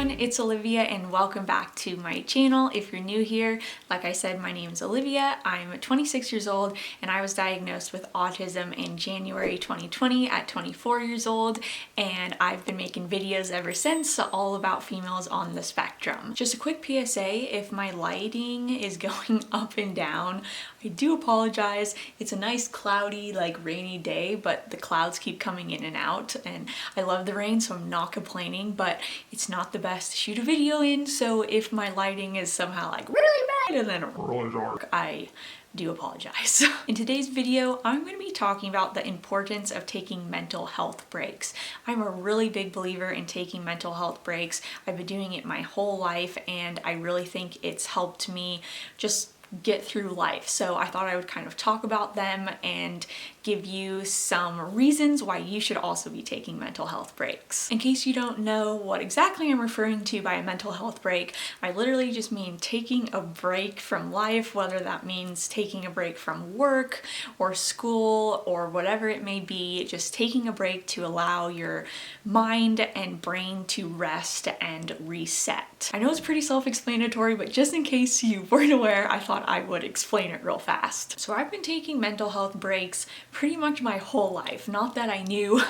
everyone, it's Olivia and welcome back to my channel. If you're new here, like I said, my name is Olivia. I'm 26 years old and I was diagnosed with autism in January 2020 at 24 years old, and I've been making videos ever since all about females on the spectrum. Just a quick PSA, if my lighting is going up and down, I do apologize. It's a nice cloudy, rainy day, but the clouds keep coming in and out, and I love the rain, so I'm not complaining, but it's not the best to shoot a video in, so if my lighting is somehow really bad and then really dark, I do apologize. In today's video, I'm going to be talking about the importance of taking mental health breaks. I'm a really big believer in taking mental health breaks. I've been doing it my whole life, and I really think it's helped me just get through life. So I thought I would kind of talk about them and give you some reasons why you should also be taking mental health breaks. In case you don't know what exactly I'm referring to by a mental health break, I literally just mean taking a break from life, whether that means taking a break from work or school or whatever it may be, just taking a break to allow your mind and brain to rest and reset. I know it's pretty self-explanatory, but just in case you weren't aware, I thought I would explain it real fast. So I've been taking mental health breaks pretty much my whole life. Not that I knew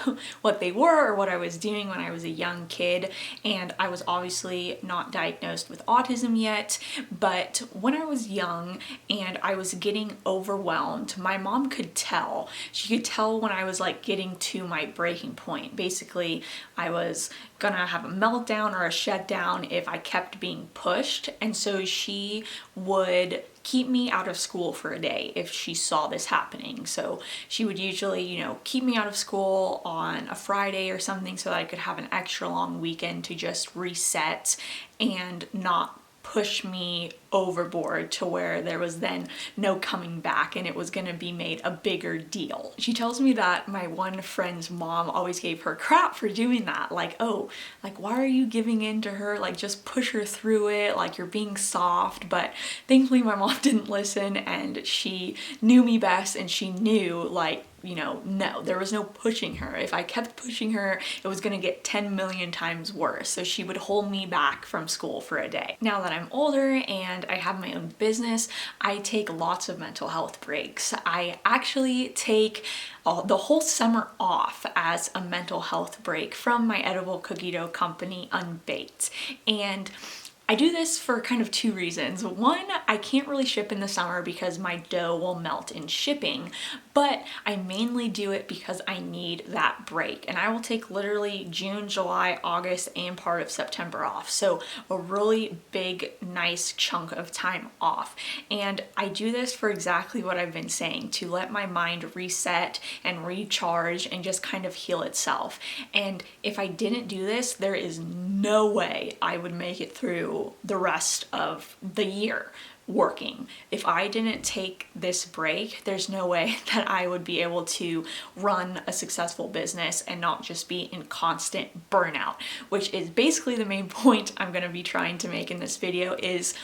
what they were or what I was doing when I was a young kid, and I was obviously not diagnosed with autism yet, but when I was young and I was getting overwhelmed, my mom could tell. She could tell when I was getting to my breaking point. Basically, I was gonna have a meltdown or a shutdown if I kept being pushed, and so she would keep me out of school for a day if she saw this happening. So she would usually, keep me out of school on a Friday or something so that I could have an extra long weekend to just reset and not push me overboard to where there was then no coming back and it was gonna be made a bigger deal. She tells me that my one friend's mom always gave her crap for doing that. Why are you giving in to her? Just push her through it, you're being soft. But thankfully my mom didn't listen, and she knew me best, and she knew no, there was no pushing her. If I kept pushing her, it was gonna get 10 million times worse. So she would hold me back from school for a day. Now that I'm older and I have my own business, I take lots of mental health breaks. I actually take the whole summer off as a mental health break from my edible cookie dough company, Unbaked. And I do this for kind of two reasons. One, I can't really ship in the summer because my dough will melt in shipping, but I mainly do it because I need that break. And I will take literally June, July, August, and part of September off. So a really big, nice chunk of time off. And I do this for exactly what I've been saying, to let my mind reset and recharge and just kind of heal itself. And if I didn't do this, there is no way I would make it through the rest of the year working. If I didn't take this break, there's no way that I would be able to run a successful business and not just be in constant burnout, which is basically the main point I'm going to be trying to make in this video. Is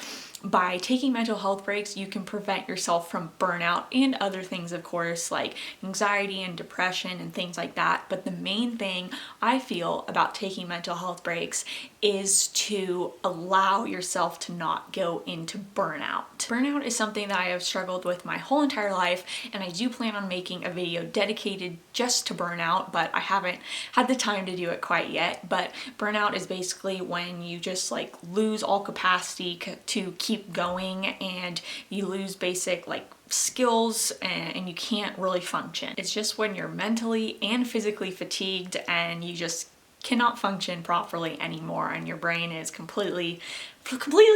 by taking mental health breaks, you can prevent yourself from burnout and other things, of course, like anxiety and depression and things like that. But the main thing I feel about taking mental health breaks is to allow yourself to not go into burnout. Burnout is something that I have struggled with my whole entire life, and I do plan on making a video dedicated just to burnout, but I haven't had the time to do it quite yet. But burnout is basically when you just lose all capacity to keep going, and you lose basic skills and you can't really function. It's just when you're mentally and physically fatigued and you just cannot function properly anymore and your brain is completely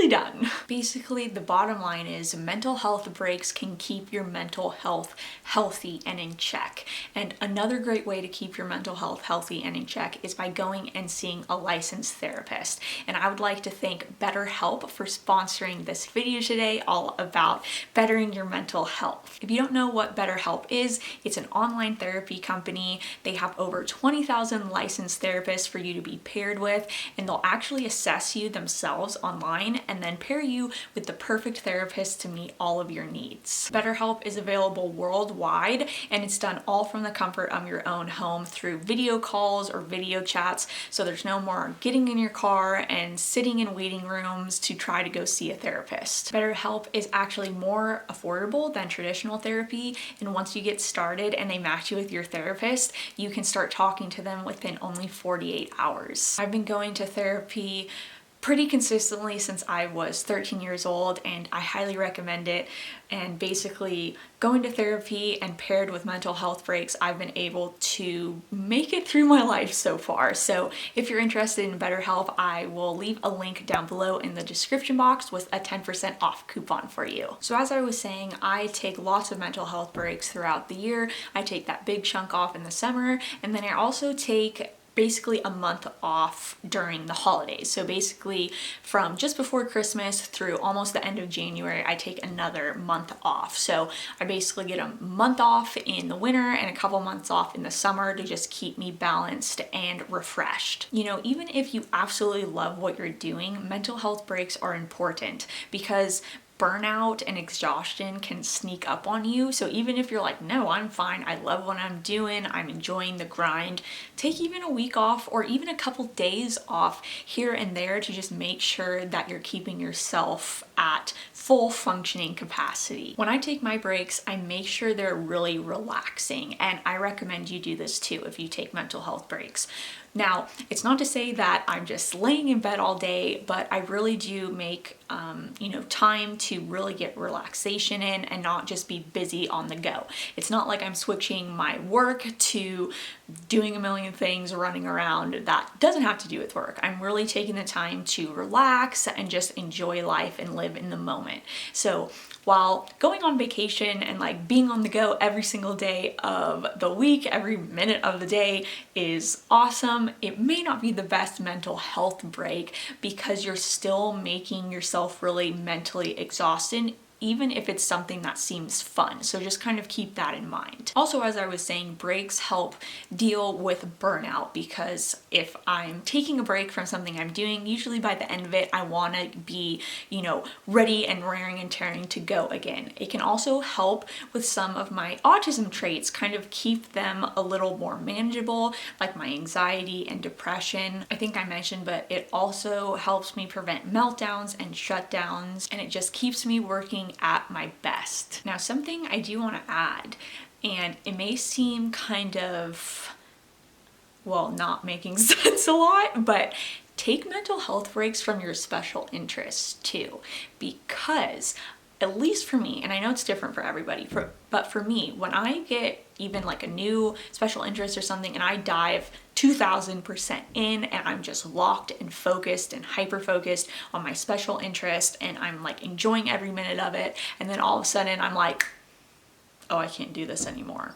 done. Basically, the bottom line is mental health breaks can keep your mental health healthy and in check. And another great way to keep your mental health healthy and in check is by going and seeing a licensed therapist. And I would like to thank BetterHelp for sponsoring this video today, all about bettering your mental health. If you don't know what BetterHelp is, it's an online therapy company. They have over 20,000 licensed therapists for you to be paired with, and they'll actually assess you themselves on online and then pair you with the perfect therapist to meet all of your needs. BetterHelp is available worldwide, and it's done all from the comfort of your own home through video calls or video chats, so there's no more getting in your car and sitting in waiting rooms to try to go see a therapist. BetterHelp is actually more affordable than traditional therapy, and once you get started and they match you with your therapist, you can start talking to them within only 48 hours. I've been going to therapy pretty consistently since I was 13 years old, and I highly recommend it. And basically, going to therapy and paired with mental health breaks, I've been able to make it through my life so far. So if you're interested in BetterHelp, I will leave a link down below in the description box with a 10% off coupon for you. So as I was saying, I take lots of mental health breaks throughout the year. I take that big chunk off in the summer, and then I also take basically a month off during the holidays. So basically from just before Christmas through almost the end of January, I take another month off. So I basically get a month off in the winter and a couple months off in the summer to just keep me balanced and refreshed. You know, even if you absolutely love what you're doing, mental health breaks are important because burnout and exhaustion can sneak up on you. So even if you're like, no, I'm fine, I love what I'm doing, I'm enjoying the grind, take even a week off or even a couple days off here and there to just make sure that you're keeping yourself at full functioning capacity. When I take my breaks, I make sure they're really relaxing, and I recommend you do this too if you take mental health breaks. Now, it's not to say that I'm just laying in bed all day, but I really do make time to really get relaxation in and not just be busy on the go. It's not like I'm switching my work to doing a million things, running around. That doesn't have to do with work. I'm really taking the time to relax and just enjoy life and live in the moment. So while going on vacation and like being on the go every single day of the week, every minute of the day is awesome, it may not be the best mental health break because you're still making yourself really mentally exhausted, even if it's something that seems fun. So just kind of keep that in mind. Also, as I was saying, breaks help deal with burnout because if I'm taking a break from something I'm doing, usually by the end of it, I want to be, ready and raring and tearing to go again. It can also help with some of my autism traits, kind of keep them a little more manageable, like my anxiety and depression. I think I mentioned, but it also helps me prevent meltdowns and shutdowns, and it just keeps me working at my best. Now, something I do want to add, and it may seem kind of, not making sense a lot, but take mental health breaks from your special interests too, because at least for me, and I know it's different for everybody, but for me, when I get even like a new special interest or something and I dive 2000% in and I'm just locked and focused and hyper focused on my special interest and I'm like enjoying every minute of it, and then all of a sudden I'm like, oh, I can't do this anymore.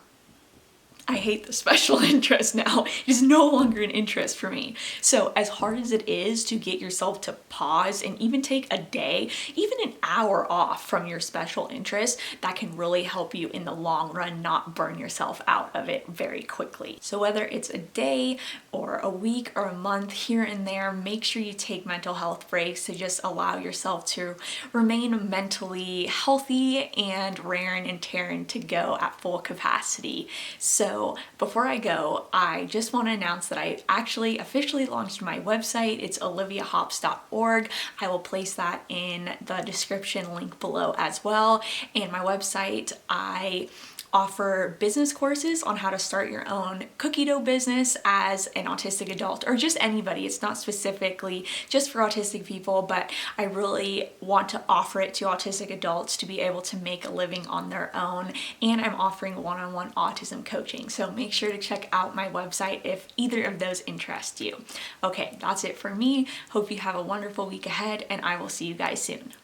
I hate the special interest now. It is no longer an interest for me. So as hard as it is to get yourself to pause and even take a day, even an hour off from your special interest, that can really help you in the long run not burn yourself out of it very quickly. So whether it's a day or a week or a month here and there, make sure you take mental health breaks to just allow yourself to remain mentally healthy and raring and tearing to go at full capacity. So before I go, I just want to announce that I actually officially launched my website. It's oliviahops.org. I will place that in the description link below as well. And my website, I offer business courses on how to start your own cookie dough business as an autistic adult, or just anybody. It's not specifically just for autistic people, but I really want to offer it to autistic adults to be able to make a living on their own. And I'm offering one-on-one autism coaching. So make sure to check out my website if either of those interest you. Okay, that's it for me. Hope you have a wonderful week ahead, and I will see you guys soon.